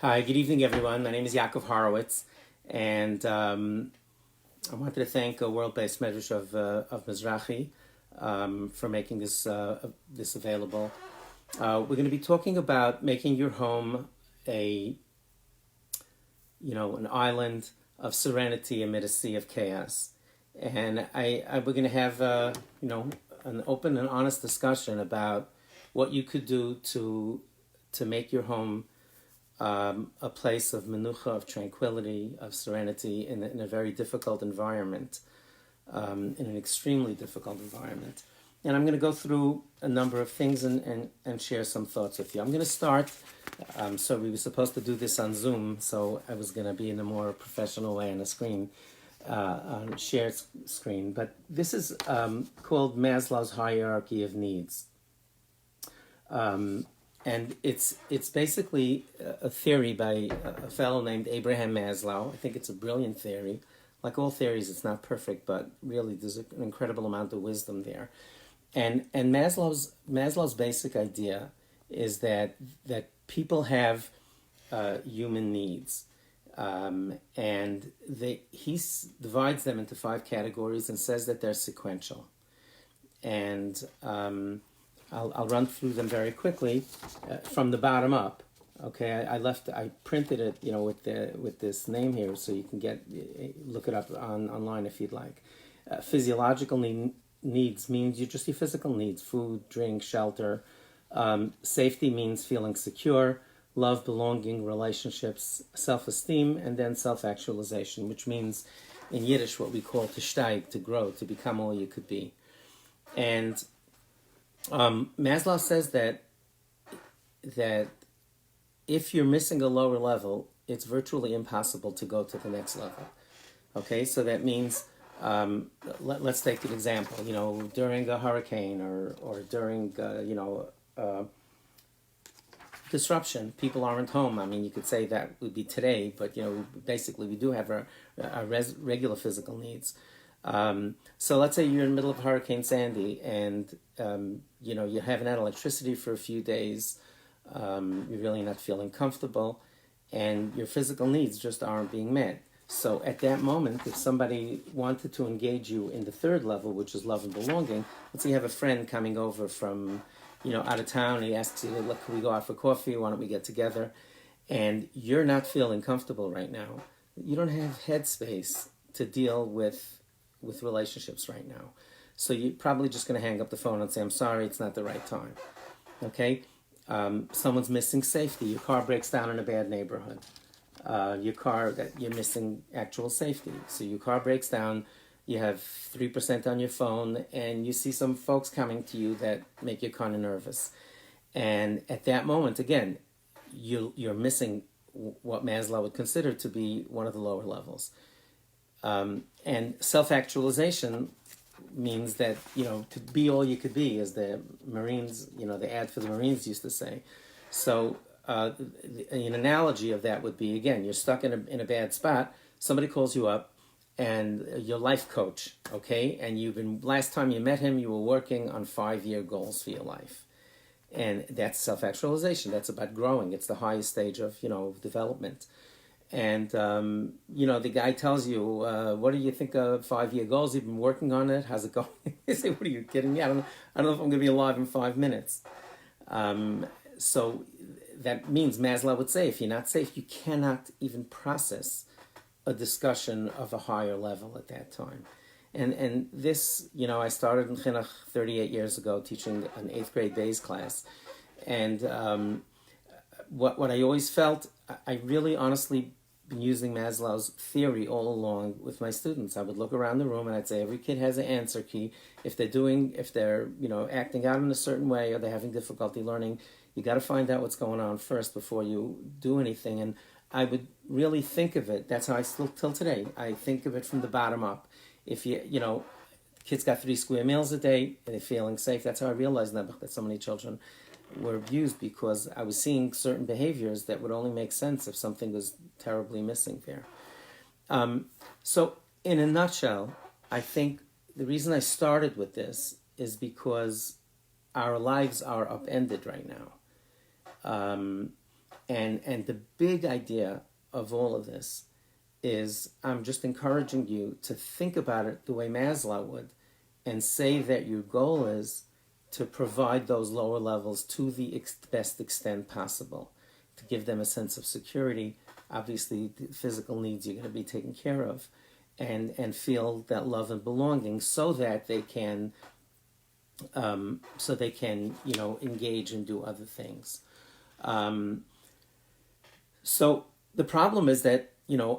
Hi, good evening, everyone. My name is Yakov Horowitz, and I wanted to thank a world-based Midrash of Mizrachi for making this available. We're going to be talking about making your home an island of serenity amid a sea of chaos, and we're going to have an open and honest discussion about what you could do to make your home a place of menucha, of tranquility, of serenity in a very difficult environment, in an extremely difficult environment. And I'm going to go through a number of things and share some thoughts with you. I'm going to start, so we were supposed to do this on Zoom, so I was going to be in a more professional way on a screen, on a shared screen. But this is called Maslow's Hierarchy of Needs. And it's basically a theory by a fellow named Abraham Maslow. I think it's a brilliant theory. Like all theories, it's not perfect, but really there's an incredible amount of wisdom there. And Maslow's basic idea is that people have human needs, and he divides them into 5 categories and says that they're sequential. And I'll run through them very quickly from the bottom up. Okay, I printed it, with this name here, so you can look it up online if you'd like. Physiological needs means your physical needs: food, drink, shelter. Safety means feeling secure. Love, belonging, relationships, self-esteem, and then self-actualization, which means in Yiddish what we call to steig, to grow, to become all you could be. And Maslow says that if you're missing a lower level, it's virtually impossible to go to the next level. Okay, so that means let's take an example. During a hurricane or during disruption, people aren't home. I mean, you could say that would be today, but basically we do have our regular physical needs. So let's say you're in the middle of Hurricane Sandy and you haven't had electricity for a few days, you're really not feeling comfortable, and your physical needs just aren't being met. So at that moment, if somebody wanted to engage you in the 3rd level, which is love and belonging, let's say you have a friend coming over from out of town, he asks you, look, can we go out for coffee? Why don't we get together? And you're not feeling comfortable right now. You don't have headspace to deal with relationships right now. So you're probably just going to hang up the phone and say, I'm sorry, it's not the right time. Okay? Someone's missing safety. Your car breaks down in a bad neighborhood. You're missing actual safety. So your car breaks down, you have 3% on your phone, and you see some folks coming to you that make you kind of nervous. And at that moment, again, you're missing what Maslow would consider to be one of the lower levels. And self-actualization means that, to be all you could be, as the Marines, the ad for the Marines used to say. So an analogy of that would be, again, you're stuck in a bad spot, somebody calls you up, and your life coach, okay, and last time you met him, you were working on 5-year goals for your life. And that's self-actualization. That's about growing. It's the highest stage of, development. And, the guy tells you, what do you think of 5-year goals? You've been working on it. How's it going? You say, what are you kidding me? I don't know if I'm going to be alive in 5 minutes. So that means Maslow would say, if you're not safe, you cannot even process a discussion of a higher level at that time. And this, I started in Chinuch 38 years ago teaching an 8th grade Bays class. And what I always felt, I really honestly been using Maslow's theory all along with my students. I would look around the room and I'd say every kid has an answer key. If they're acting out in a certain way or they're having difficulty learning, you got to find out what's going on first before you do anything. And I would really think of it. That's how I still till today. I think of it from the bottom up. If kids got 3 square meals a day and they're feeling safe. That's how I realized that so many children were abused, because I was seeing certain behaviors that would only make sense if something was terribly missing there. So in a nutshell, I think the reason I started with this is because our lives are upended right now. And the big idea of all of this is I'm just encouraging you to think about it the way Maslow would, and say that your goal is to provide those lower levels to the best extent possible, to give them a sense of security. Obviously, the physical needs you're going to be taken care of, and feel that love and belonging, so that they can engage and do other things. So the problem is that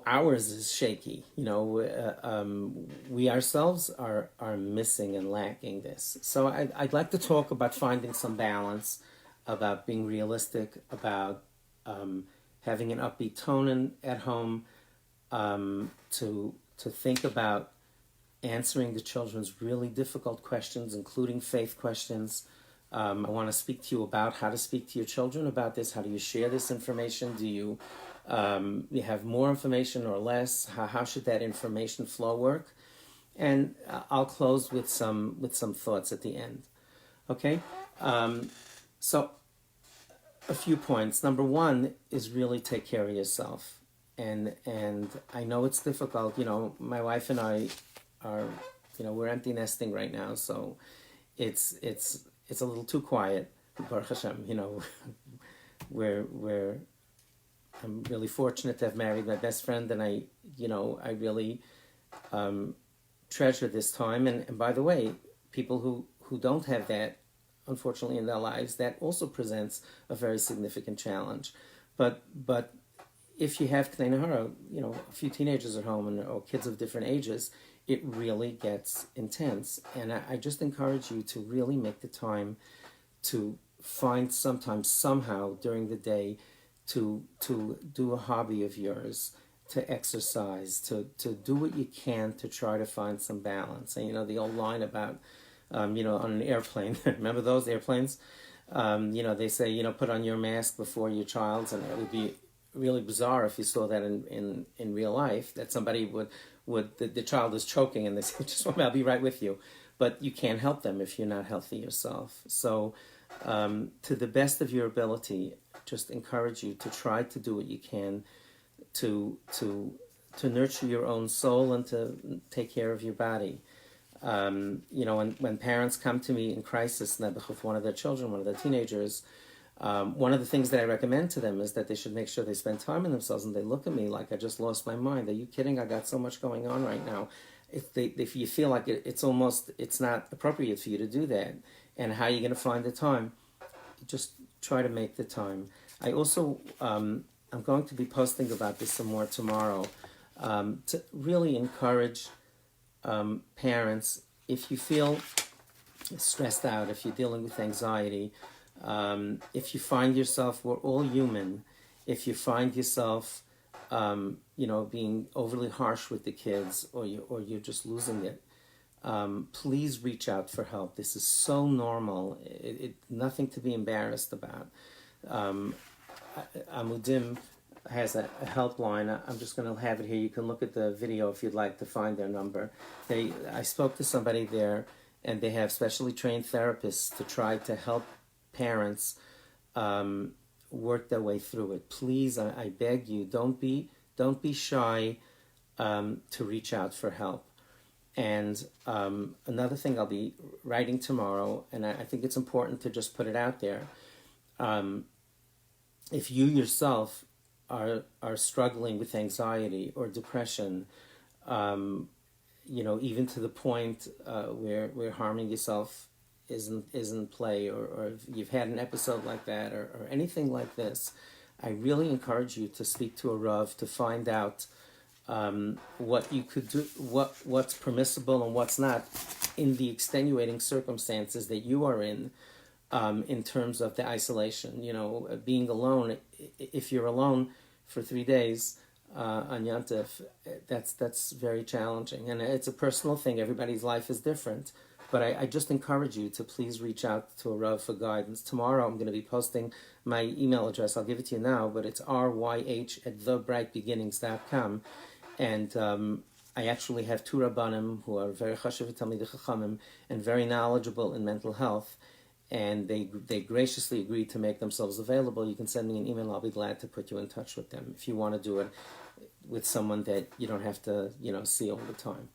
ours is shaky. We ourselves are missing and lacking this. So I'd like to talk about finding some balance, about being realistic, about having an upbeat tone at home, to think about answering the children's really difficult questions, including faith questions. I want to speak to you about how to speak to your children about this. How do you share this information? Do you have more information or less? How should that information flow work? And I'll close with some thoughts at the end. Okay? So a few points. Number one is really take care of yourself. And I know it's difficult. My wife and I are, we're empty nesting right now, so it's a little too quiet. Baruch Hashem, I'm really fortunate to have married my best friend, and I really treasure this time. And by the way, people who don't have that, unfortunately, in their lives, that also presents a very significant challenge. But if you have K'nai Nahara, a few teenagers at home or kids of different ages, it really gets intense. And I just encourage you to really make the time to find somehow during the day to do a hobby of yours, to exercise, to do what you can to try to find some balance. And the old line about, on an airplane, remember those airplanes? They say, put on your mask before your child's, and it would be really bizarre if you saw that in real life, that somebody would the child is choking and they say, just I'll be right with you. But you can't help them if you're not healthy yourself. So to the best of your ability, just encourage you to try to do what you can to nurture your own soul and to take care of your body. When parents come to me in crisis, with one of their children, one of their teenagers, one of the things that I recommend to them is that they should make sure they spend time on themselves, and they look at me like I just lost my mind. Are you kidding? I got so much going on right now. If you feel like it's not appropriate for you to do that, and how are you going to find the time? Just try to make the time. I also, I'm going to be posting about this some more tomorrow, to really encourage parents, if you feel stressed out, if you're dealing with anxiety, if you find yourself, we're all human, if you find yourself, being overly harsh with the kids, or you're just losing it, please reach out for help. This is so normal. Nothing to be embarrassed about. Amudim has a helpline. I'm just going to have it here. You can look at the video if you'd like to find their number. I spoke to somebody there, and they have specially trained therapists to try to help parents work their way through it. Please, I beg you, don't be shy to reach out for help. And another thing I'll be writing tomorrow, and I think it's important to just put it out there. If you yourself are struggling with anxiety or depression, even to the point where harming yourself isn't play, or if you've had an episode like that, or anything like this, I really encourage you to speak to a Rav to find out what you could do, what's permissible and what's not in the extenuating circumstances that you are in terms of the isolation. Being alone. If you're alone for 3 days on Yantif, that's very challenging, and it's a personal thing. Everybody's life is different. But I just encourage you to please reach out to a Rav for guidance. Tomorrow I'm going to be posting my email address. I'll give it to you now, but it's ryh@thebrightbeginnings.com. And I actually have two Rabbanim who are very chashuv Talmidei Chachamim and very knowledgeable in mental health. and they graciously agreed to make themselves available, you can send me an email. I'll be glad to put you in touch with them if you want to do it with someone that you don't have to, see all the time.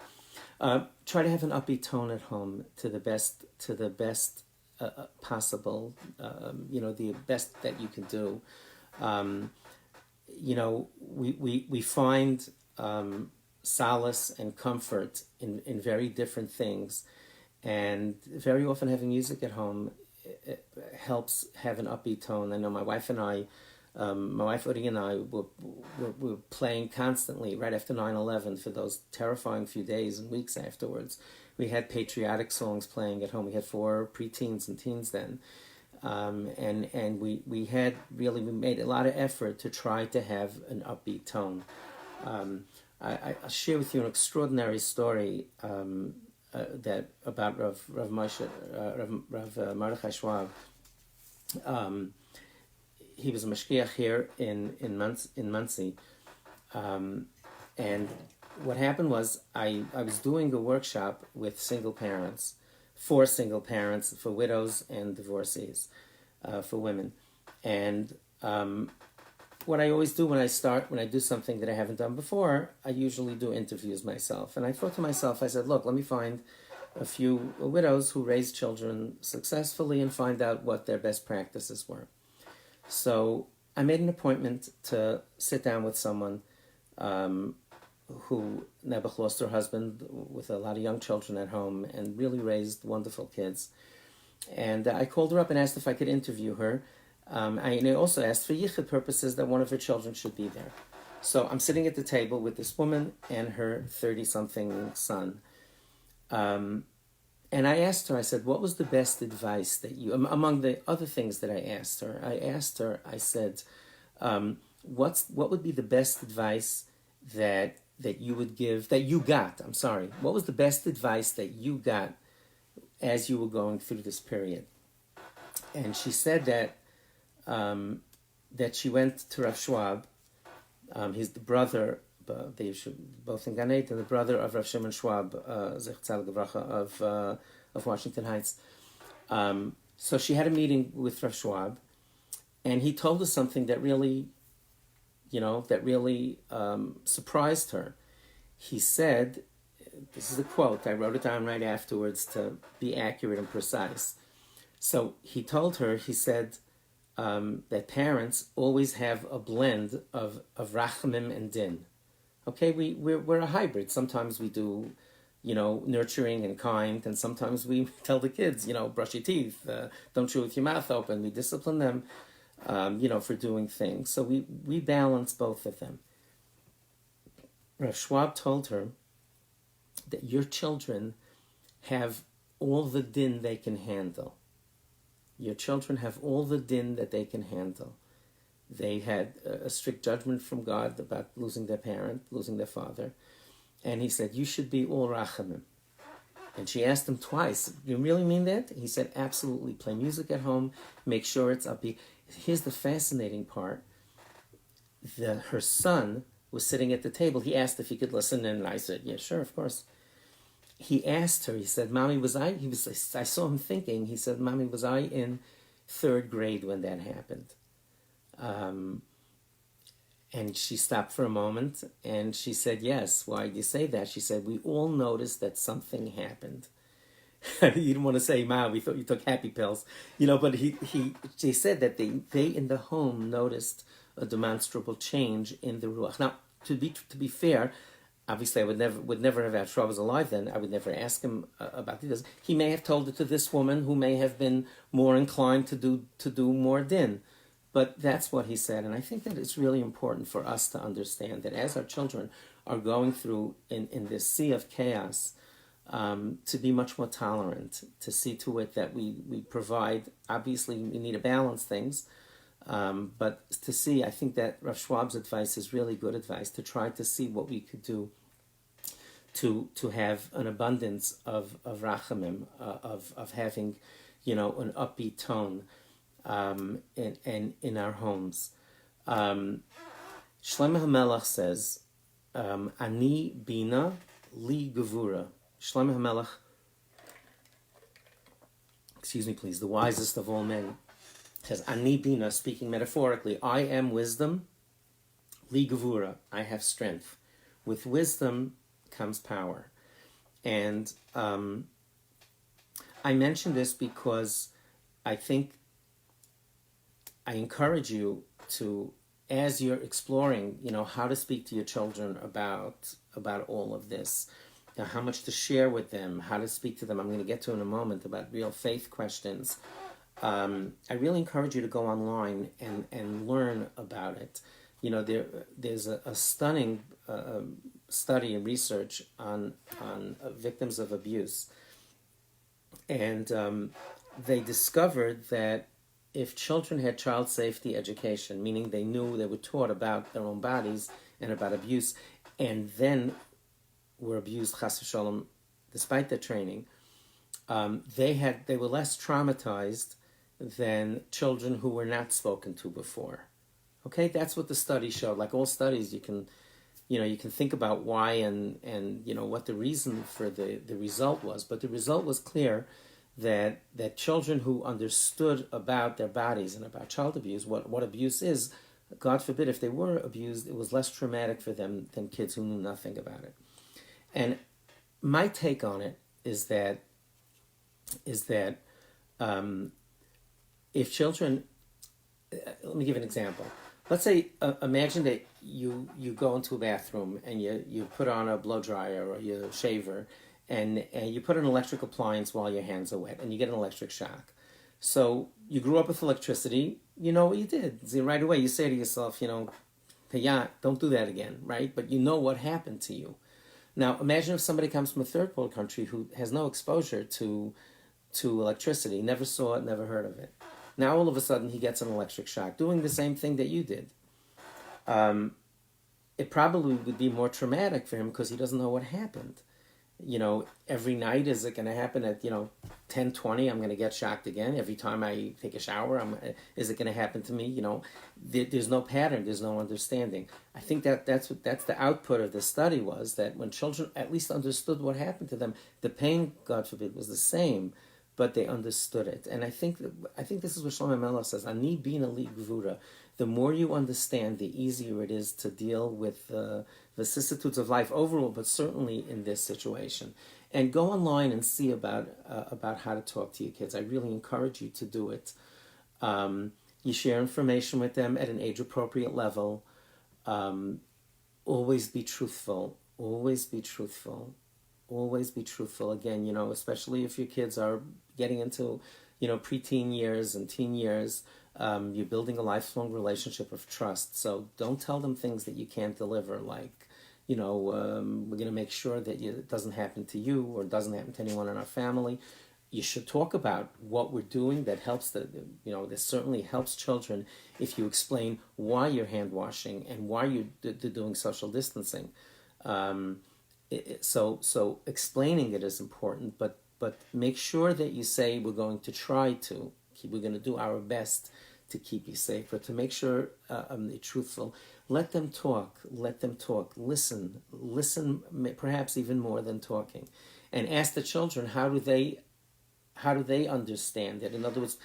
Try to have an upbeat tone at home to the best possible, the best that you can do. We find solace and comfort in very different things, and very often having music at home helps have an upbeat tone. I know my wife Uri and I were playing constantly right after 9/11 for those terrifying few days and weeks afterwards. We had patriotic songs playing at home. We had 4 preteens and teens then. And we made a lot of effort to try to have an upbeat tone. I'll share with you an extraordinary story that about Rav Mordechai Schwab. He was a mashgiach here in Monsey, and what happened was I was doing a workshop with single parents, for single parents, for widows and divorcees, for women, and what I always do when I do something that I haven't done before, I usually do interviews myself. And I thought to myself, I said, look, let me find a few widows who raised children successfully and find out what their best practices were. So I made an appointment to sit down with someone who Nebuch lost her husband with a lot of young children at home and really raised wonderful kids. And I called her up and asked if I could interview her. I also asked for yichud purposes that one of her children should be there. So I'm sitting at the table with this woman and her 30-something son. And I asked her, I said, what was the best advice that you, among the other things that I asked her, I said, what would be the best advice that you would give, that you got, what was the best advice that you got as you were going through this period? And she said that she went to Rav Schwab. He's the brother, they both in Gan Eden, the brother of Rav Shimon Schwab, Zech of Washington Heights. So she had a meeting with Rav Schwab, and he told her something that really, surprised her. He said, this is a quote, I wrote it down right afterwards to be accurate and precise. So he told her, he said, that parents always have a blend of rachamim and din. Okay, we're a hybrid. Sometimes we do, nurturing and kind, and sometimes we tell the kids, brush your teeth, don't chew with your mouth open. We discipline them, for doing things. So we balance both of them. Rav Schwab told her that your children have all the din they can handle. Your children have all the din that they can handle. They had a strict judgment from God about losing their parent, losing their father. And he said, you should be all rachamim. And she asked him twice, you really mean that? He said, absolutely. Play music at home. Make sure it's upbeat. Here's the fascinating part. Her son was sitting at the table. He asked if he could listen, and I said, yeah, sure, of course. He asked her, he said, Mommy, I saw him thinking, he said, Mommy, was I in 3rd grade when that happened? And she stopped for a moment, and she said, yes. Why did you say that? She said, we all noticed that something happened. You didn't want to say, Ma, we thought you took happy pills. But she said that they in the home noticed a demonstrable change in the ruach. Now, to be fair, obviously I would never have, if I was alive then, I would never ask him about this. He may have told it to this woman who may have been more inclined to do more din. But that's what he said, and I think that it's really important for us to understand that as our children are going through in this sea of chaos, to be much more tolerant, to see to it that we provide, obviously we need to balance things, but to see, I think that Rav Schwab's advice is really good advice, to try to see what we could do to have an abundance of rachamim, of having, an upbeat tone, in our homes. Shlomo HaMelech says, Ani bina li gevura. Shlomo HaMelech excuse me, please, the wisest of all men, says, Ani Bina, speaking metaphorically, I am wisdom, Li Gevura, I have strength. With wisdom comes power. And I mention this because I think I encourage you to, as you're exploring, how to speak to your children about all of this, how much to share with them, how to speak to them. I'm going to get to in a moment about real faith questions. I really encourage you to go online and learn about it. There's a stunning study and research on victims of abuse, and they discovered that if children had child safety education, meaning they were taught about their own bodies and about abuse, and then were abused, chas v'shalom, despite their training, they were less traumatized than children who were not spoken to before. Okay, that's what the study showed. Like all studies, you can think about why and what the reason for the result was. But the result was clear that children who understood about their bodies and about child abuse, what abuse is, God forbid, if they were abused, it was less traumatic for them than kids who knew nothing about it. And my take on it is that if children, let me give an example. Let's say, imagine that you go into a bathroom and you put on a blow dryer or your shaver, and you put an electric appliance while your hands are wet, and you get an electric shock. So you grew up with electricity, you know what you did. So right away you say to yourself, don't do that again, right? But you know what happened to you. Now imagine if somebody comes from a third world country who has no exposure to electricity, never saw it, never heard of it. Now all of a sudden he gets an electric shock, doing the same thing that you did. It probably would be more traumatic for him because he doesn't know what happened. Every night, is it going to happen at 10:20? I'm going to get shocked again. Every time I take a shower, is it going to happen to me? There's no pattern. There's no understanding. I think that's the output of the study was that when children at least understood what happened to them, the pain, God forbid, was the same, but they understood it. And I think this is what Shlomo Melech says, Ani bina li gvura. The more you understand, the easier it is to deal with the vicissitudes of life overall, but certainly in this situation. And go online and see about how to talk to your kids. I really encourage you to do it. You share information with them at an age-appropriate level. Always be truthful. Always be truthful. Always be truthful. Again, especially if your kids are getting into, preteen years and teen years, you're building a lifelong relationship of trust. So don't tell them things that you can't deliver, like, we're going to make sure that it doesn't happen to you or doesn't happen to anyone in our family. You should talk about what we're doing that helps that certainly helps children if you explain why you're hand washing and why you're doing social distancing. So explaining it is important, but make sure that you say we're going to do our best to keep you safe, but to make sure they're truthful. Let them talk. Listen, perhaps even more than talking, and ask the children how do they understand it. In other words,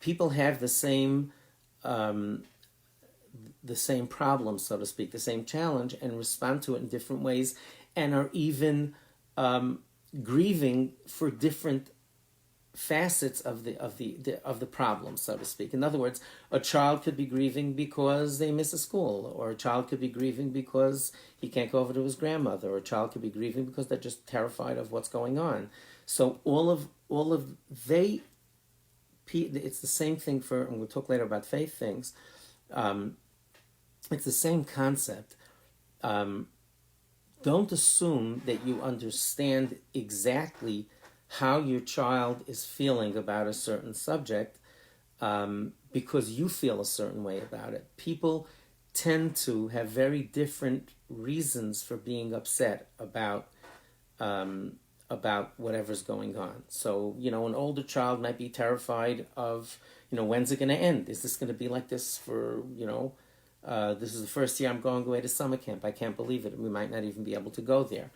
people have the same problem, so to speak, the same challenge, and respond to it in different ways, and are even grieving for different facets of the problem, so to speak. In other words, a child could be grieving because they miss a school, or a child could be grieving because he can't go over to his grandmother, or a child could be grieving because they're just terrified of what's going on. So it's the same thing and we'll talk later about faith things. It's the same concept. Don't assume that you understand exactly how your child is feeling about a certain subject because you feel a certain way about it. People tend to have very different reasons for being upset about whatever's going on. So, an older child might be terrified of, when's it going to end? Is this going to be like this for, this is the first year I'm going away to summer camp. I can't believe it. We might not even be able to go there.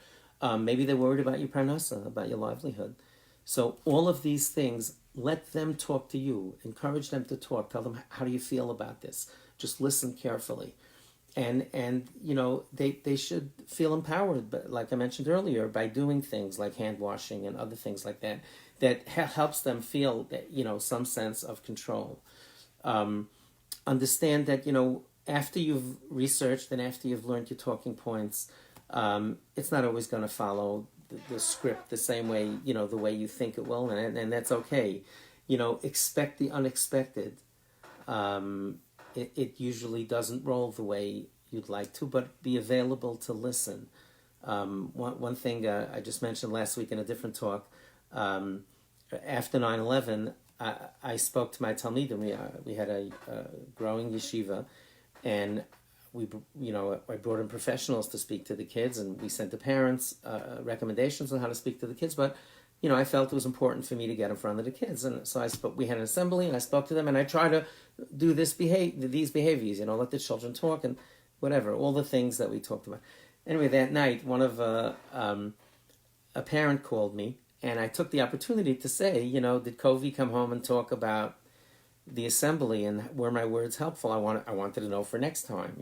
Maybe they're worried about your parnasa, about your livelihood. So all of these things, let them talk to you. Encourage them to talk. Tell them, how do you feel about this? Just listen carefully. And they should feel empowered, but like I mentioned earlier, by doing things like hand washing and other things like that, that helps them feel that, some sense of control. Understand that, after you've researched and after you've learned your talking points, it's not always going to follow the script the same way, the way you think it will, and that's okay. Expect the unexpected. It usually doesn't roll the way you'd like to, but be available to listen. One thing I just mentioned last week in a different talk, after 9/11, I spoke to my Talmidim. We had a growing yeshiva, and I brought in professionals to speak to the kids, and we sent the parents recommendations on how to speak to the kids. But I felt it was important for me to get in front of the kids, and so we had an assembly, and I spoke to them, and I try to do these behaviors, let the children talk and whatever, all the things that we talked about. Anyway, that night, one of a parent called me, and I took the opportunity to say, did Kovi come home and talk about the assembly, and were my words helpful? I wanted to know for next time.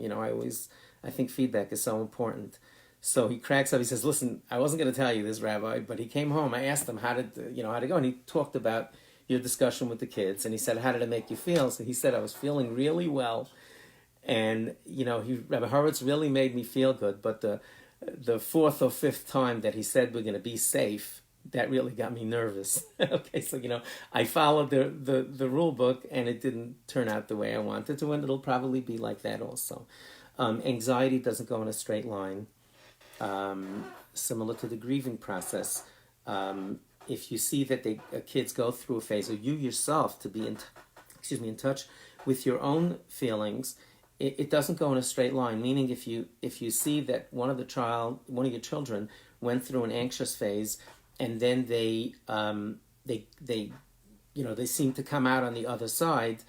I think feedback is so important. So he cracks up. He says, "Listen, I wasn't going to tell you this, Rabbi, but he came home. I asked him how to go, and he talked about your discussion with the kids, and he said, how did it make you feel?" So he said, "I was feeling really well, and Rabbi Horowitz really made me feel good. But the fourth or fifth time that he said we're going to be safe, that really got me nervous." Okay, so I followed the rule book, and it didn't turn out the way I wanted to, and it'll probably be like that also. Anxiety doesn't go in a straight line. Similar to the grieving process, if you see that kids go through a phase, or you yourself to be in touch with your own feelings, it doesn't go in a straight line. Meaning, if you see that one of your children went through an anxious phase, and then they seem to come out on the other side,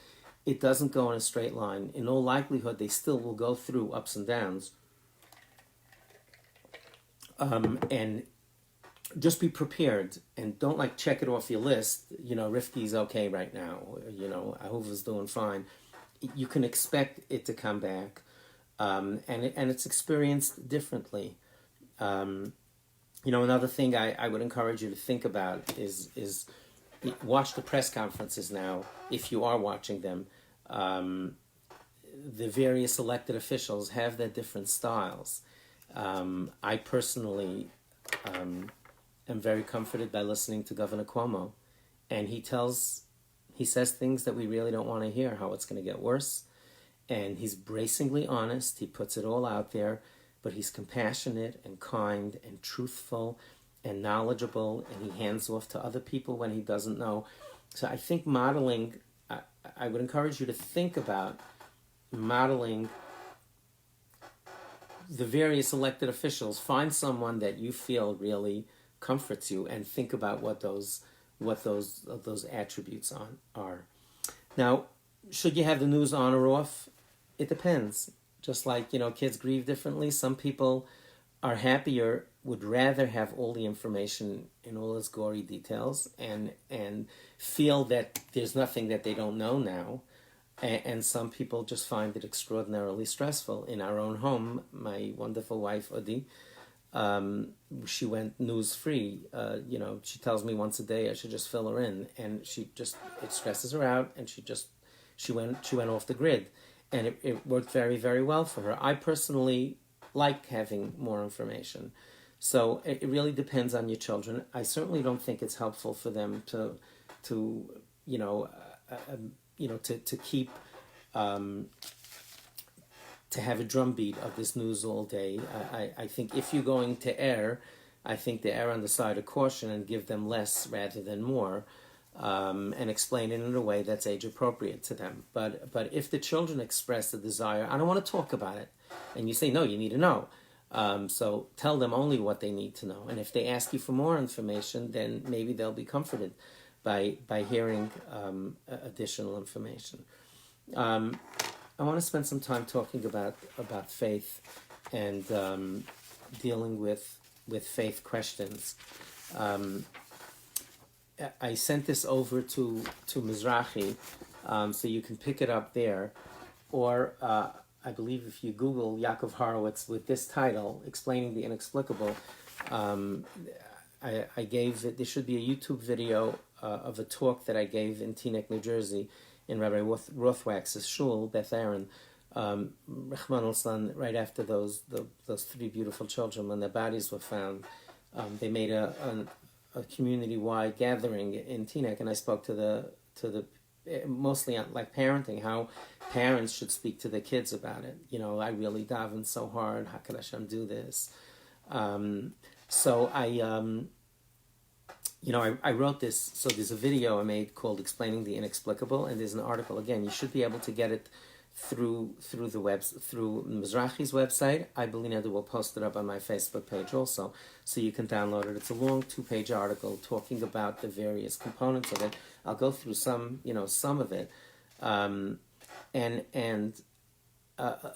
it doesn't go in a straight line. In all likelihood, they still will go through ups and downs. And just be prepared, and don't check it off your list. Rifki's okay right now. Ahuva's doing fine. You can expect it to come back, and it's experienced differently. Another thing I would encourage you to think about is watch the press conferences now, if you are watching them. The various elected officials have their different styles. I personally am very comforted by listening to Governor Cuomo, and he says things that we really don't want to hear, how it's going to get worse, and he's bracingly honest. He puts it all out there, but he's compassionate and kind and truthful and knowledgeable, and he hands off to other people when he doesn't know. So I think modeling, I would encourage you to think about modeling the various elected officials. Find someone that you feel really comforts you, and think about what those attributes are. Now, should you have the news on or off? It depends. Just like kids grieve differently. Some people are happier, would rather have all the information in all its gory details, and feel that there's nothing that they don't know now. And some people just find it extraordinarily stressful. In our own home, my wonderful wife, Odi, she went news-free. She tells me once a day I should just fill her in. And it stresses her out, and she went off the grid. And it worked very, very well for her. I personally like having more information. So it really depends on your children. I certainly don't think it's helpful for them to keep to have a drumbeat of this news all day. I think if you're going to err, I think to err on the side of caution and give them less rather than more, and explain it in a way that's age appropriate to them. But if the children express the desire, I don't want to talk about it, and you say, no, you need to know. So tell them only what they need to know. And if they ask you for more information, then maybe they'll be comforted by hearing additional information. I want to spend some time talking about faith and dealing with faith questions. I sent this over to Mizrachi, so you can pick it up there, or I believe if you Google Yakov Horowitz with this title, Explaining the Inexplicable, I gave it. There should be a YouTube video of a talk that I gave in Teaneck, New Jersey, in Rabbi Rothwax's shul, Beth Aaron, Rachman al-Islam, right after those three beautiful children, when their bodies were found. They made a community-wide gathering in Teaneck, and I spoke to the mostly on like parenting, how parents should speak to their kids about it. You know, I really davened so hard. How could Hashem do this? So I wrote this. So there's a video I made called "Explaining the Inexplicable," and there's an article. Again, you should be able to get it through Mizrachi's website. I believe I will post it up on my Facebook page also, so you can download it. It's a long 2-page article talking about the various components of it. I'll go through some of it,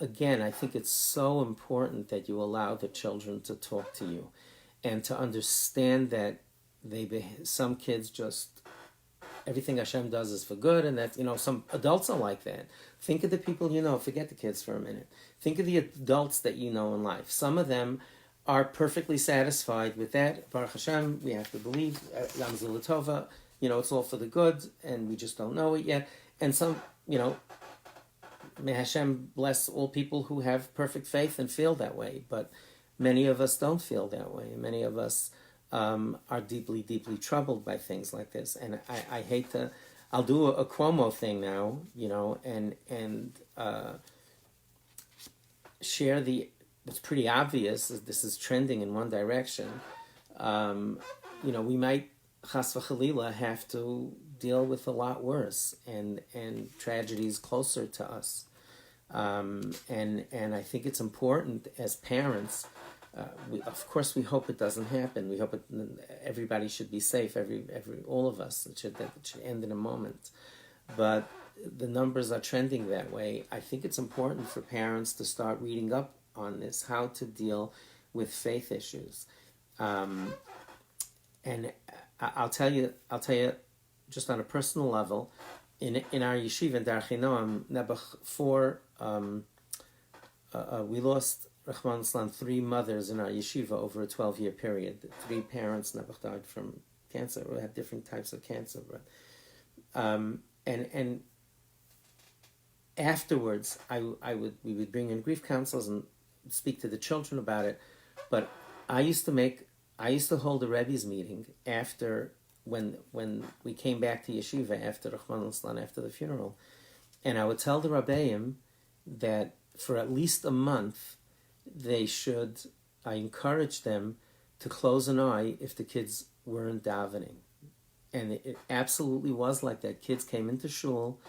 again, I think it's so important that you allow the children to talk to you, and to understand that some kids just, everything Hashem does is for good, and that, some adults are like that. Think of the people forget the kids for a minute. Think of the adults that you know in life. Some of them are perfectly satisfied with that. Baruch Hashem, we have to believe, Yam Zil Tova, it's all for the good, and we just don't know it yet. And some, may Hashem bless all people who have perfect faith and feel that way, but many of us don't feel that way. Many of us are deeply, deeply troubled by things like this. And I hate to, I'll do a Cuomo thing now, and share it's pretty obvious, this is trending in one direction. We might, chas v'chalila, have to deal with a lot worse and tragedies closer to us. And I think it's important as parents. Of course, we hope it doesn't happen. We hope everybody should be safe. All of us. It should end in a moment. But the numbers are trending that way. I think it's important for parents to start reading up on this, how to deal with faith issues. And I'll tell you, just on a personal level, in our yeshiva in Dar Chinoam, Nebuch 4, we lost, Rahman Islam, 3 mothers in our yeshiva over a 12-year period. 3 parents, Nebuch, died from cancer, or had different types of cancer. But, and afterwards, we would bring in grief counsels and speak to the children about it. But I used to hold a Rebbe's meeting after, when we came back to yeshiva after Rahman Islam, after the funeral, and I would tell the Rabbeim that for at least a month, I encouraged them to close an eye if the kids weren't davening. And it absolutely was like that. Kids came into shul,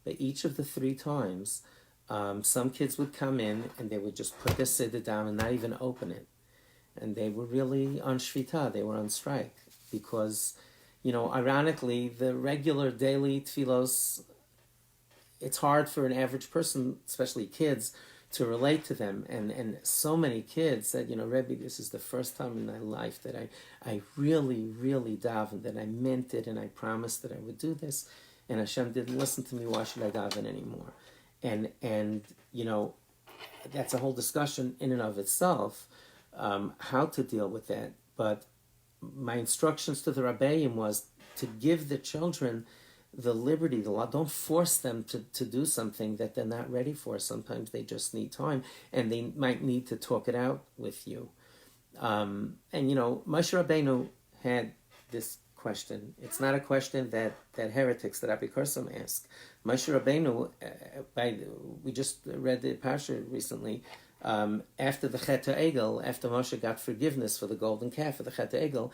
but each of the 3 times, some kids would come in and they would just put their siddur down and not even open it. And they were really on shvita, they were on strike. Because, ironically, the regular daily tefillos, it's hard for an average person, especially kids, to relate to them. And so many kids said, Rebbe, this is the first time in my life that I really, really davened, that I meant it, and I promised that I would do this, and Hashem didn't listen to me. Why should I daven anymore? And that's a whole discussion in and of itself, how to deal with that. But my instructions to the Rabbeim was to give the children the liberty, the law. Don't force them to do something that they're not ready for. Sometimes they just need time, and they might need to talk it out with you. And Moshe Rabbeinu had this question. It's not a question that heretics, that Rabbi Kursam ask. Moshe Rabbeinu, we just read the Parsha recently, after the Chet HaEgel, after Moshe got forgiveness for the golden calf, for the Chet HaEgel,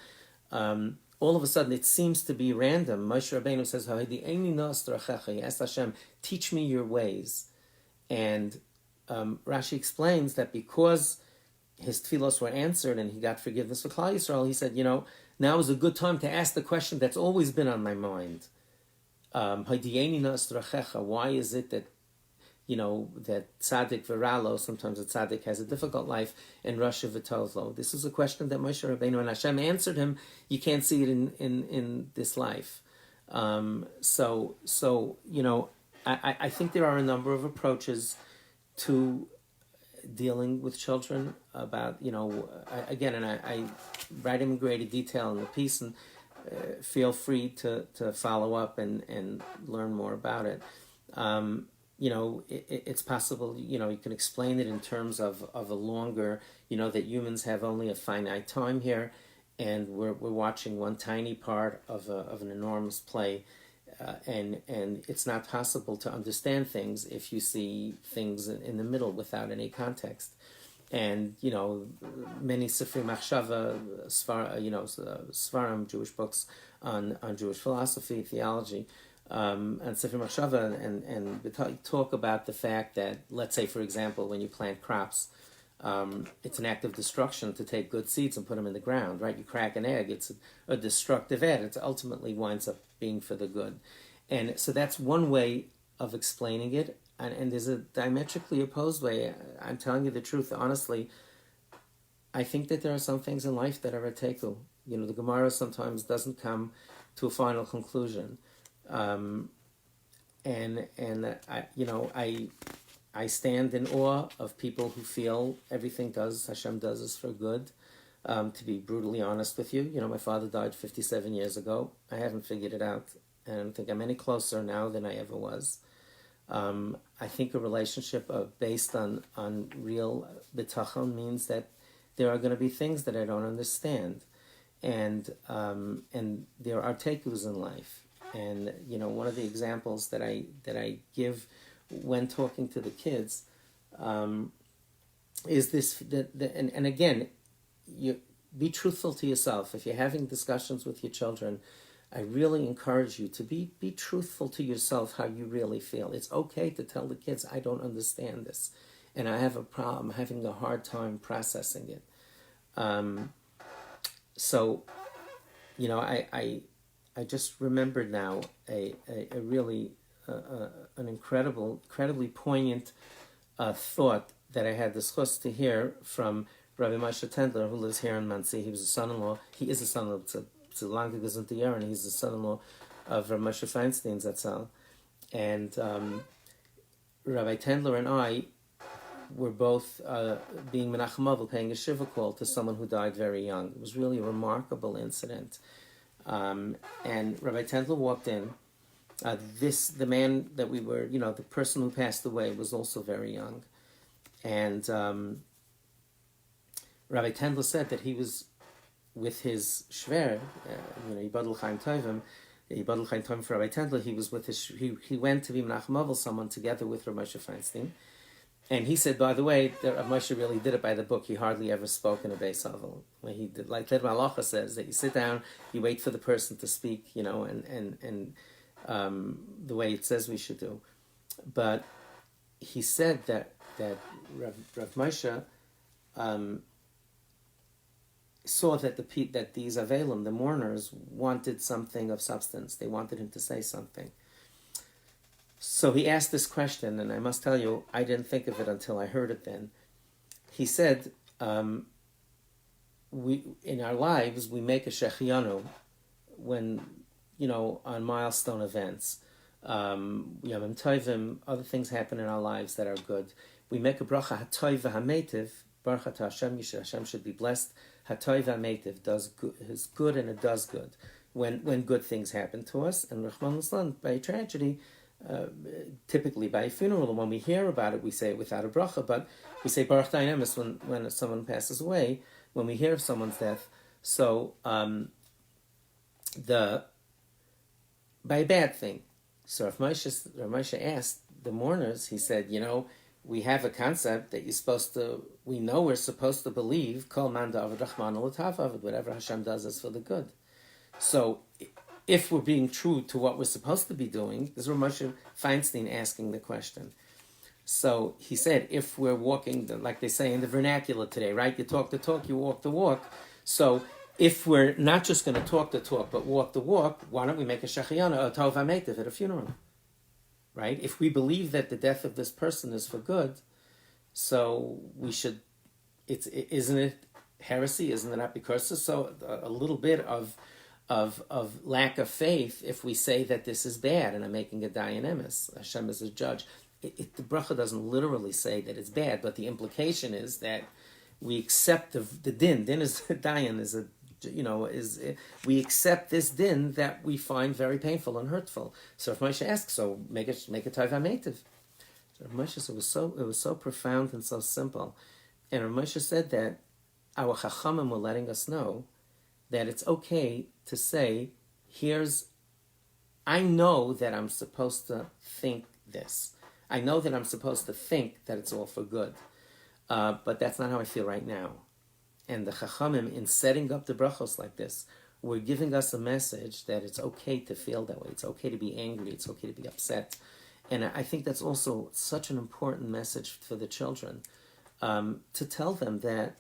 all of a sudden, it seems to be random. Moshe Rabbeinu says, he asked Hashem, teach me your ways. And Rashi explains that because his tefillos were answered and he got forgiveness for Klal Yisrael, he said, now is a good time to ask the question that's always been on my mind. Why is it that that tzaddik v'ralo, sometimes a tzaddik has a difficult life, and rasha v'tovlo. This is a question that Moshe Rabbeinu and Hashem answered him. You can't see it in this life. I think there are a number of approaches to dealing with children about, I write them in greater detail in the piece, and feel free to follow up and learn more about it. It's possible, you can explain it in terms of a longer, that humans have only a finite time here, and we're watching one tiny part of an enormous play, and it's not possible to understand things if you see things in the middle without any context. And many Sifrei Machshava, Svarim, Jewish books on Jewish philosophy, theology, and Sifrei Machshava, and we talk about the fact that, let's say, for example, when you plant crops, it's an act of destruction to take good seeds and put them in the ground, right? You crack an egg, it's a destructive act. It ultimately winds up being for the good. And so that's one way of explaining it. And there's a diametrically opposed way. I'm telling you the truth, honestly. I think that there are some things in life that are a teku. The Gemara sometimes doesn't come to a final conclusion. I stand in awe of people who feel everything Hashem does is for good. To be brutally honest with you, my father died 57 years ago. I haven't figured it out. And I don't think I'm any closer now than I ever was. I think a relationship based on real bitachon means that there are going to be things that I don't understand, and there are tekus in life. And one of the examples that I give when talking to the kids is this. And again, you be truthful to yourself. If you're having discussions with your children, I really encourage you to be truthful to yourself how you really feel. It's okay to tell the kids, I don't understand this, and I have a problem, having a hard time processing it. I just remembered now a really an incredibly poignant thought that I had the chus to hear from Rabbi Moshe Tendler, who lives here in Monsey. He was a son-in-law. He is a son-in-law. It's a lange gesundte Jahr, and he's the son-in-law of Rabbi Moshe Feinstein Zatzal. And Rabbi Tendler and I were both being Menachem Avil, paying a shiva call to someone who died very young. It was really a remarkable incident. And Rabbi Tendler walked in. The man that we were, the person who passed away was also very young. And Rabbi Tendler said that he was with his shver, Yibadul Chaim Tovim for Rabbi Tendler. He was with he went to be Menachem Avil, someone together with Rav Moshe Feinstein, and he said, by the way, that Rav Moshe really did it by the book. He hardly ever spoke in a Beis Avil. When he did, like Led Malacha says, that you sit down, you wait for the person to speak, and the way it says we should do. But he said that Rav Moshe saw that these Avelim, the mourners, wanted something of substance. They wanted him to say something. So he asked this question, and I must tell you, I didn't think of it until I heard it then. He said, we in our lives, we make a shechianu when, on milestone events. Yamim Tovim, other things happen in our lives that are good. We make a bracha hatoiv v'hametiv, baruch Hashem, Hashem should be blessed. Hatoiv v'hametiv is good, and it does good. When good things happen to us, and Rahman Islam, by a tragedy, typically by a funeral, when we hear about it, we say it without a bracha, but we say baruch dayan emes when someone passes away, when we hear of someone's death. So by a bad thing. So Rav Moshe asked the mourners, he said, we have a concept that we know we're supposed to believe, Kol man da'avad Rahman l'tavav, whatever Hashem does is for the good. So if we're being true to what we're supposed to be doing, this is Rav Moshe Feinstein asking the question. So he said, if we're walking, like they say in the vernacular today, right? You talk the talk, you walk the walk. So if we're not just going to talk the talk, but walk the walk, why don't we make a shechianu, a tov hametiv, at a funeral? right? If we believe that the death of this person is for good, so we should, isn't it heresy? Isn't it apicursus? So a little bit of lack of faith if we say that this is bad and I'm making a dayan emes. Hashem is a judge. The bracha doesn't literally say that it's bad, but the implication is that we accept the din. Din is dayan is we accept this din that we find very painful and hurtful. So if Moshe asks, so make a taiva meitiv. So Moshe, it was so profound and so simple, and Moshe said that our chachamim were letting us know that it's okay to say, I know that I'm supposed to think this. I know that I'm supposed to think that it's all for good, but that's not how I feel right now. And the Chachamim, in setting up the brachos like this, were giving us a message that it's okay to feel that way. It's okay to be angry. It's okay to be upset. And I think that's also such an important message for the children, to tell them that,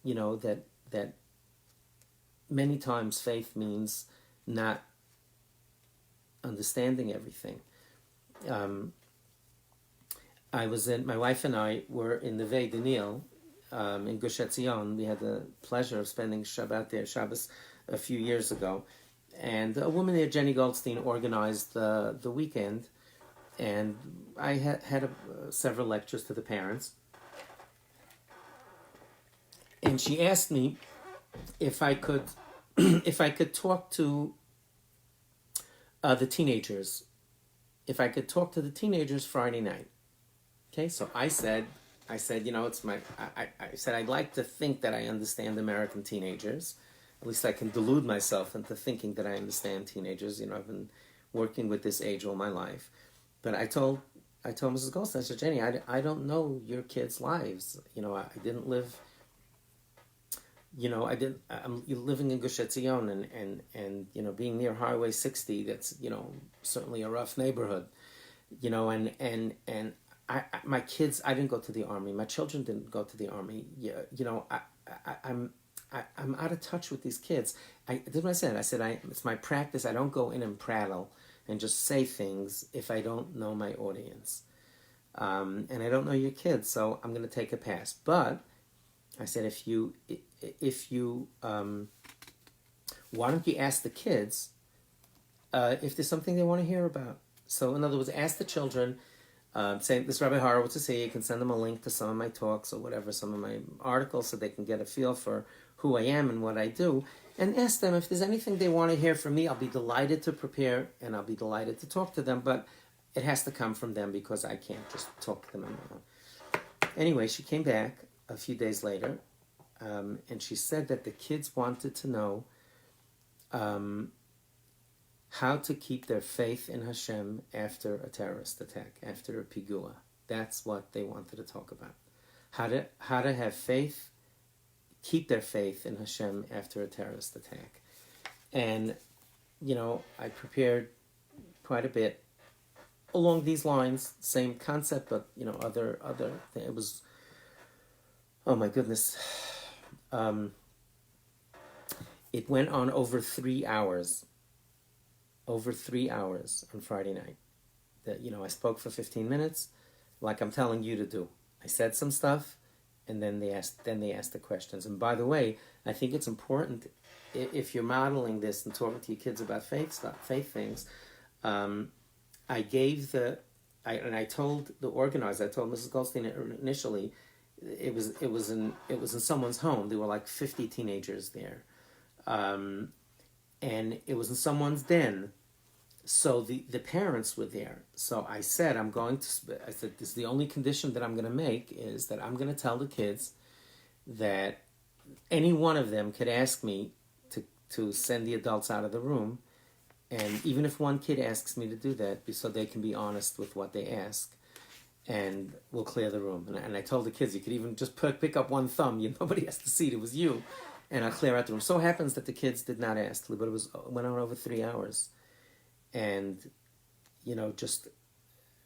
that many times faith means not understanding everything. My wife and I were in the Vei Daniel, in Gush Etzion. We had the pleasure of spending Shabbat there, Shabbos, a few years ago. And a woman there, Jenny Goldstein, organized the weekend. And I had several lectures to the parents. And she asked me if I could talk to the teenagers. If I could talk to the teenagers Friday night. Okay, so I said, I said I'd like to think that I understand American teenagers. At least I can delude myself into thinking that I understand teenagers. I've been working with this age all my life. But I told Mrs. Goldstein, I said, Jenny, I don't know your kids' lives. I didn't live. I'm living in Gush Etzion and being near Highway 60. That's certainly a rough neighborhood. And my kids, I didn't go to the army. My children didn't go to the army. I'm out of touch with these kids. This is what I said. I said it's my practice. I don't go in and prattle and just say things if I don't know my audience, and I don't know your kids, so I'm going to take a pass. But I said, if you why don't you ask the kids if there's something they want to hear about? So in other words, ask the children. Say this Rabbi Horowitz is here. You can send them a link to some of my talks or whatever, some of my articles, so they can get a feel for who I am and what I do. And ask them if there's anything they want to hear from me. I'll be delighted to prepare and I'll be delighted to talk to them. But it has to come from them because I can't just talk to them on my own. Anyway, she came back a few days later, and she said that the kids wanted to know how to keep their faith in Hashem after a terrorist attack, after a pigua. That's what they wanted to talk about. How to have faith, keep their faith in Hashem after a terrorist attack. And, I prepared quite a bit along these lines, same concept, but, other it was, oh my goodness. It went on over 3 hours. Over 3 hours on Friday night. That I spoke for 15 minutes, like I'm telling you to do. I said some stuff, and then they asked the questions. And by the way, I think it's important if you're modeling this and talking to your kids about faith things. I told the organizer, I told Mrs. Goldstein initially, it was in someone's home. There were like 50 teenagers there. And it was in someone's den. So the parents were there. So I said, this is the only condition that I'm going to make is that I'm going to tell the kids that any one of them could ask me to send the adults out of the room. And even if one kid asks me to do that, so they can be honest with what they ask, and we'll clear the room. And I told the kids, you could even just pick up one thumb. Nobody has to see it was you. And I'll clear out the room. So it happens that the kids did not ask, but it went on over 3 hours. And, just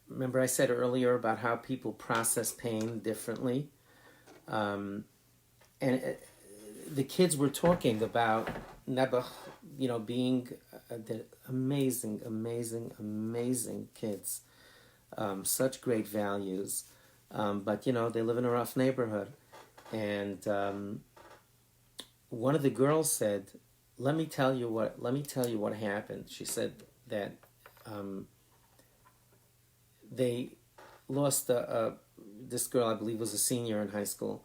remember I said earlier about how people process pain differently. And the kids were talking about Nebuch, being the amazing, amazing, amazing kids. such great values. But they live in a rough neighborhood. And one of the girls said, let me tell you what happened. She said that they lost this girl, I believe, was a senior in high school.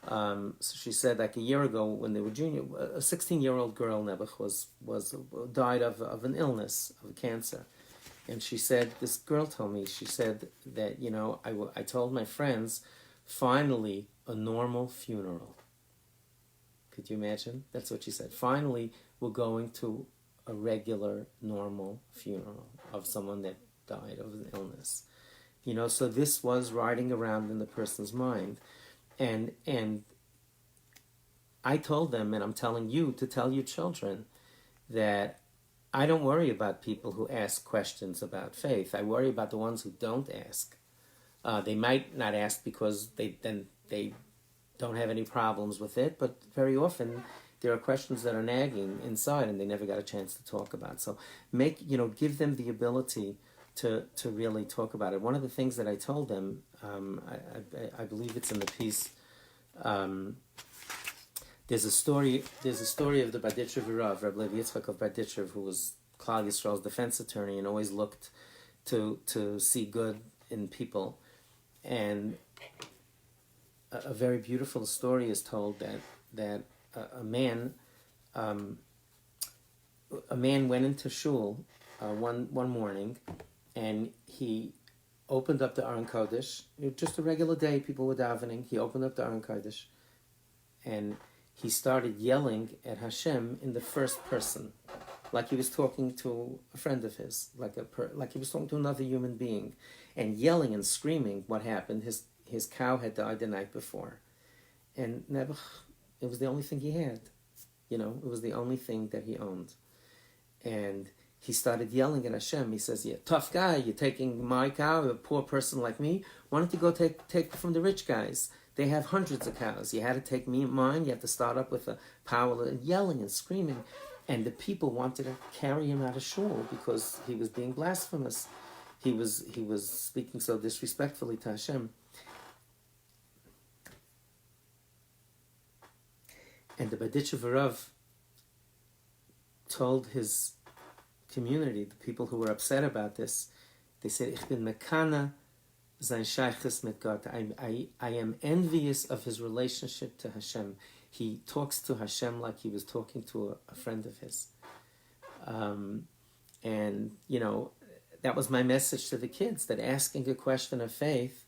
So she said, like a year ago when they were junior, a 16-year-old girl, Nebuch, was died of an illness, of cancer. And she said, this girl told me, she said that, I told my friends, finally, a normal funeral. Could you imagine? That's what she said. Finally, we're going to a regular, normal funeral of someone that died of an illness. So this was riding around in the person's mind. And I told them, and I'm telling you to tell your children, that I don't worry about people who ask questions about faith. I worry about the ones who don't ask. They might not ask because they don't have any problems with it, but very often there are questions that are nagging inside and they never got a chance to talk about. So give them the ability to really talk about it. One of the things that I told them, I believe it's in the piece. There's a story of the Baditchev Rav, Rabbi Yitzchak of Baditchev, who was Klal Yisrael's defense attorney and always looked to see good in people. And a very beautiful story is told that a man went into shul one morning, and he opened up the Aron Kodesh. Just a regular day, people were davening. He opened up the Aron Kodesh, and he started yelling at Hashem in the first person, like he was talking to a friend of his, like he was talking to another human being, and yelling and screaming. What happened? His cow had died the night before, and Nebuch, it was the only thing he had. It was the only thing that he owned, and he started yelling at Hashem. He says, "Yeah, tough guy, you're taking my cow, a poor person like me. Why don't you go take from the rich guys? They have hundreds of cows. You had to take mine. You have to start up with a power," and yelling and screaming. And the people wanted to carry him out of shul because he was being blasphemous. He was speaking so disrespectfully to Hashem. And the Baditchev Rav told his community, the people who were upset about this, they said, "Ich bin mekana sein shaychus mit Gott." I am envious of his relationship to Hashem. He talks to Hashem like he was talking to a friend of his. And that was my message to the kids, that asking a question of faith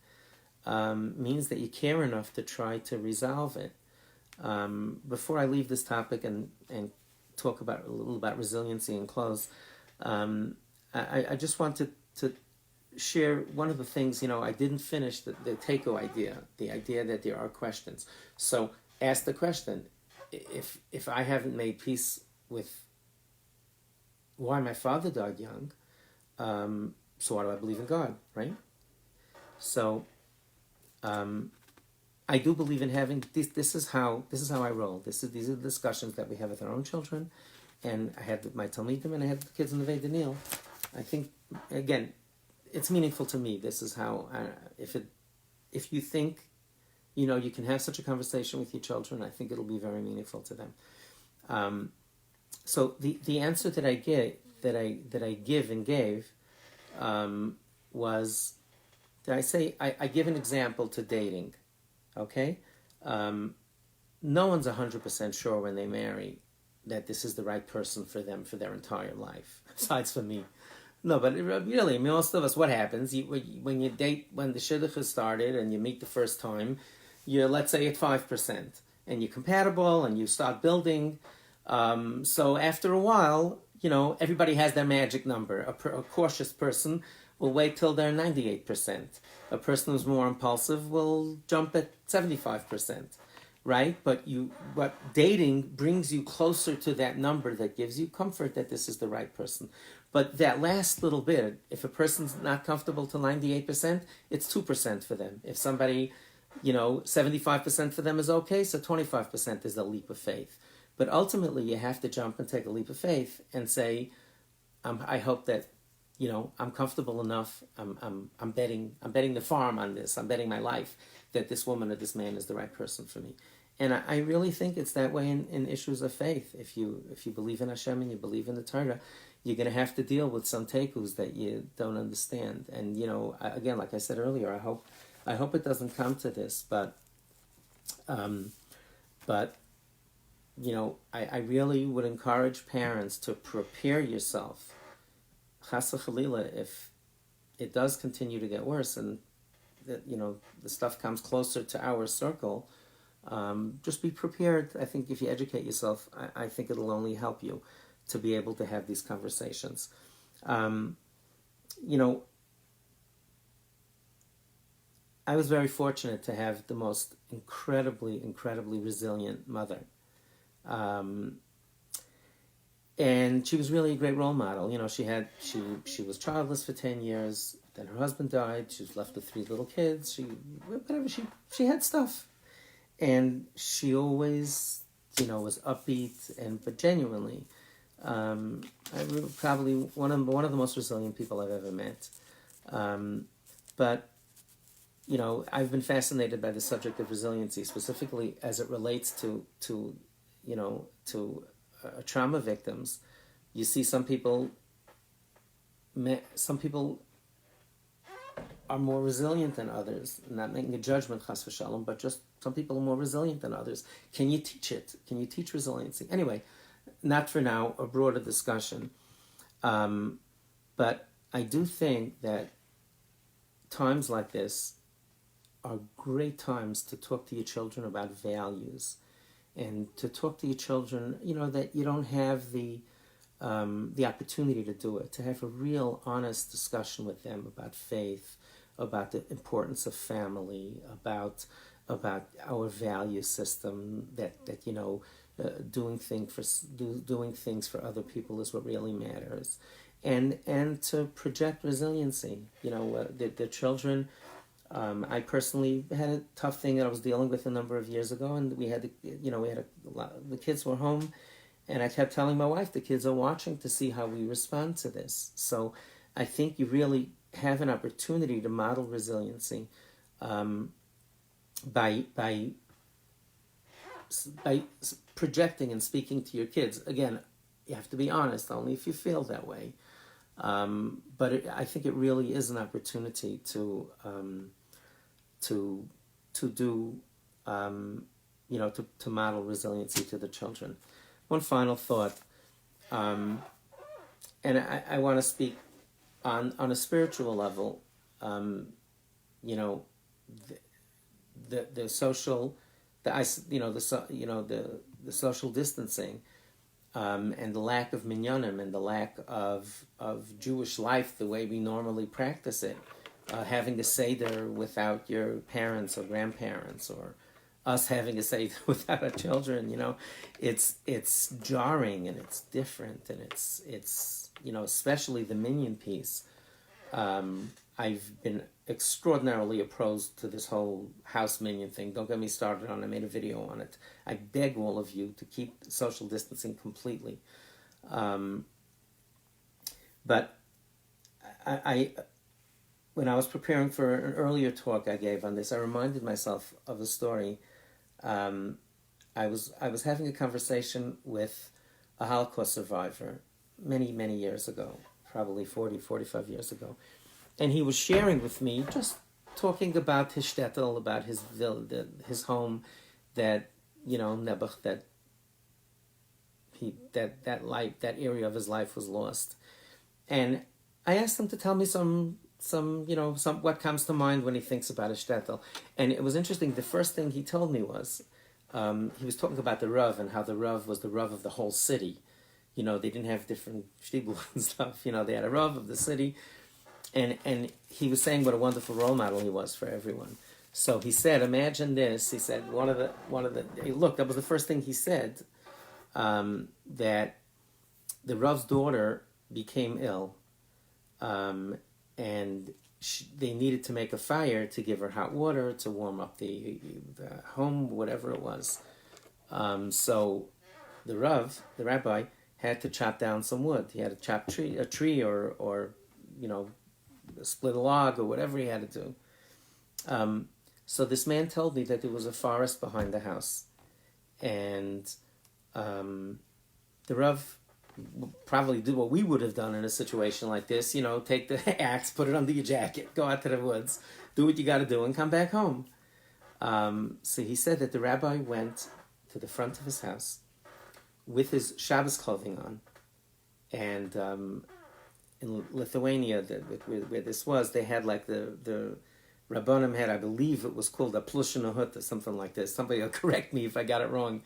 means that you care enough to try to resolve it. Before I leave this topic and talk a little about resiliency and close, I just wanted to share one of the things, I didn't finish the takeaway idea, the idea that there are questions. So ask the question, if I haven't made peace with why my father died young, so why do I believe in God, right? So I do believe in having this is how I roll. These are the discussions that we have with our own children, and I had my Talmidim and I had the kids in the Vei Daniel. I think, again, it's meaningful to me. This is how if you think you can have such a conversation with your children, I think it'll be very meaningful to them. So the answer that I gave was that I say I give an example to dating. Okay, no one's 100% sure when they marry that this is the right person for them for their entire life, besides for me. No, but really, most of us, what happens? When you date, when the shidduch has started and you meet the first time, you're, let's say, at 5%, and you're compatible and you start building. So after a while, everybody has their magic number. A cautious person will wait till they're 98%. A person who's more impulsive will jump at 75%, right? But dating brings you closer to that number that gives you comfort that this is the right person. But that last little bit, if a person's not comfortable to 98%, it's 2% for them. If somebody, 75% for them is okay, so 25% is a leap of faith. But ultimately, you have to jump and take a leap of faith and say, I hope that, I'm comfortable enough. I'm betting the farm on this. I'm betting my life that this woman or this man is the right person for me. And I really think it's that way in issues of faith. If you believe in Hashem and you believe in the Torah, you're going to have to deal with some tekus that you don't understand. And again, like I said earlier, I hope it doesn't come to this, but I really would encourage parents to prepare yourself. Chas v'chalila, if it does continue to get worse and that the stuff comes closer to our circle, just be prepared. I think if you educate yourself, I think it'll only help you to be able to have these conversations. I was very fortunate to have the most incredibly resilient mother. And she was really a great role model. She was childless for 10 years. Then her husband died. She was left with 3 little kids. She had stuff. And she always, was upbeat but genuinely, probably one of the most resilient people I've ever met. But I've been fascinated by the subject of resiliency, specifically as it relates to trauma victims. You see some people are more resilient than others. Not making a judgment, chas v'shalom, but just some people are more resilient than others. Can you teach it? Can you teach resiliency? Anyway, not for now, a broader discussion. But I do think that times like this are great times to talk to your children about values, and to talk to your children, that you don't have the opportunity to do it, to have a real honest discussion with them about faith, about the importance of family, about our value system, that doing things for other people is what really matters, and to project resiliency. The children. I personally had a tough thing that I was dealing with a number of years ago, and the kids were home, and I kept telling my wife, the kids are watching to see how we respond to this. So I think you really have an opportunity to model resiliency by projecting and speaking to your kids. Again, you have to be honest, only if you feel that way. But I think it really is an opportunity to model resiliency to the children. One final thought, and I want to speak on a spiritual level. The social, the social distancing, and the lack of minyanim, and the lack of Jewish life the way we normally practice it. Having a Seder without your parents or grandparents, or us having a Seder without our children, it's jarring and it's different, and it's especially the minyan piece. I've been extraordinarily opposed to this whole house minyan thing. Don't get me started on it. I made a video on it. I beg all of you to keep social distancing completely. But I when I was preparing for an earlier talk I gave on this, I reminded myself of a story. I was having a conversation with a Holocaust survivor many years ago, probably 45 years ago. And he was sharing with me, just talking about his shtetl, about his home, that Nebuch, that area of his life was lost. And I asked him to tell me some what comes to mind when he thinks about a shtetl. And it was interesting. The first thing he told me was he was talking about the Rav, and how the Rav was the Rav of the whole city. They didn't have different shtibul and stuff. They had a Rav of the city. And he was saying what a wonderful role model he was for everyone. So he said, imagine this. He said, that was the first thing he said, that the Rav's daughter became ill, and they needed to make a fire to give her hot water to warm up the home, whatever it was. So the Rabbi, had to chop down some wood. He had to chop a tree or split a log or whatever he had to do. So this man told me that there was a forest behind the house, and the Rav probably did what we would have done in a situation like this. Take the axe, put it under your jacket, go out to the woods, do what you got to do, and come back home. So he said that the rabbi went to the front of his house with his Shabbos clothing on, and in Lithuania, where this was, they had like the Rabbanim had, I believe it was called a plushinahut or something like this. Somebody will correct me if I got it wrong.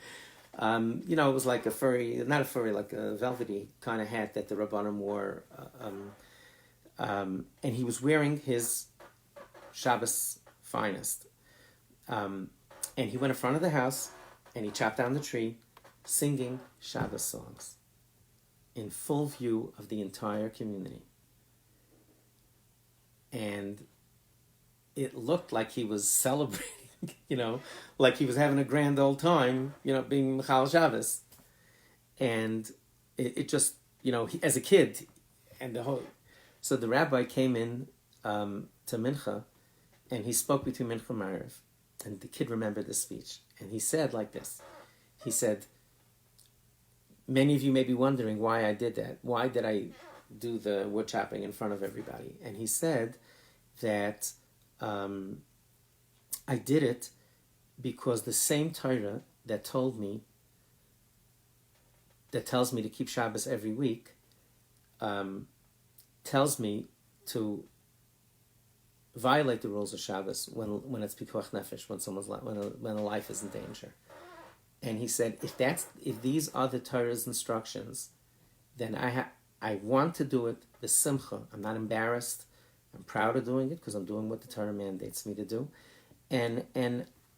It was like not a furry, like a velvety kind of hat that the Rabbanim wore. And he was wearing his Shabbos finest. And he went in front of the house and he chopped down the tree, singing Shabbos songs in full view of the entire community. And it looked like he was celebrating, like he was having a grand old time, being Michal Shabbos. And it just, as a kid, and so the rabbi came in to Mincha, and he spoke between Mincha and Ma'ariv. And the kid remembered this speech. And he said like this. He said, many of you may be wondering why I did that. Why did I do the wood chopping in front of everybody? And he said that I did it because the same Torah that tells me to keep Shabbos every week, tells me to violate the rules of Shabbos when it's pikuach nefesh, when a life is in danger. And he said, if these are the Torah's instructions, then I want to do it the simcha. I'm not embarrassed. I'm proud of doing it because I'm doing what the Torah mandates me to do, and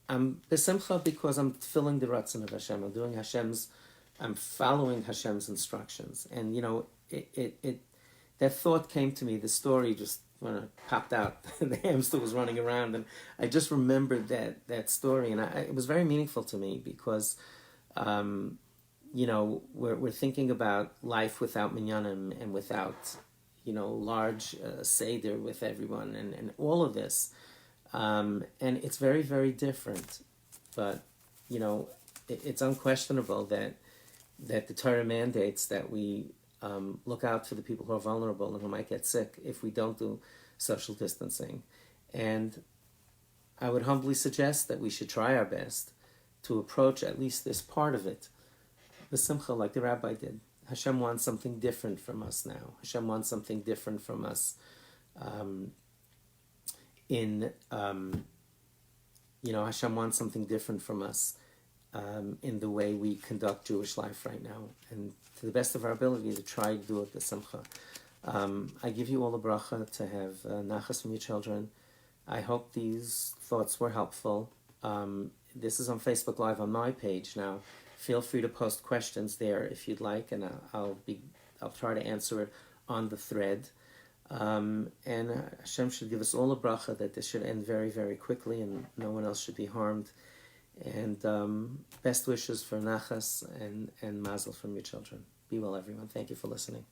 I'm besimcha because I'm filling the ratzon of Hashem. I'm following Hashem's instructions, and that thought came to me. The story just popped out. The hamster was running around, and I just remembered that story, and it was very meaningful to me because, we're thinking about life without minyanim and without, large seder with everyone and all of this, and it's very, very different. But it's unquestionable that the Torah mandates that we look out for the people who are vulnerable and who might get sick if we don't do social distancing. And I would humbly suggest that we should try our best to approach at least this part of it, the simcha, like the rabbi did. Hashem wants something different from us now. Hashem wants something different from us Hashem wants something different from us in the way we conduct Jewish life right now, and to the best of our ability to try to do it the simcha. I give you all the bracha to have nachas from your children. I hope these thoughts were helpful. This is on Facebook Live on my page now. Feel free to post questions there if you'd like, and I'll try to answer it on the thread. And Hashem should give us all a bracha that this should end very, very quickly and no one else should be harmed. And best wishes for nachas and mazel from your children. Be well, everyone. Thank you for listening.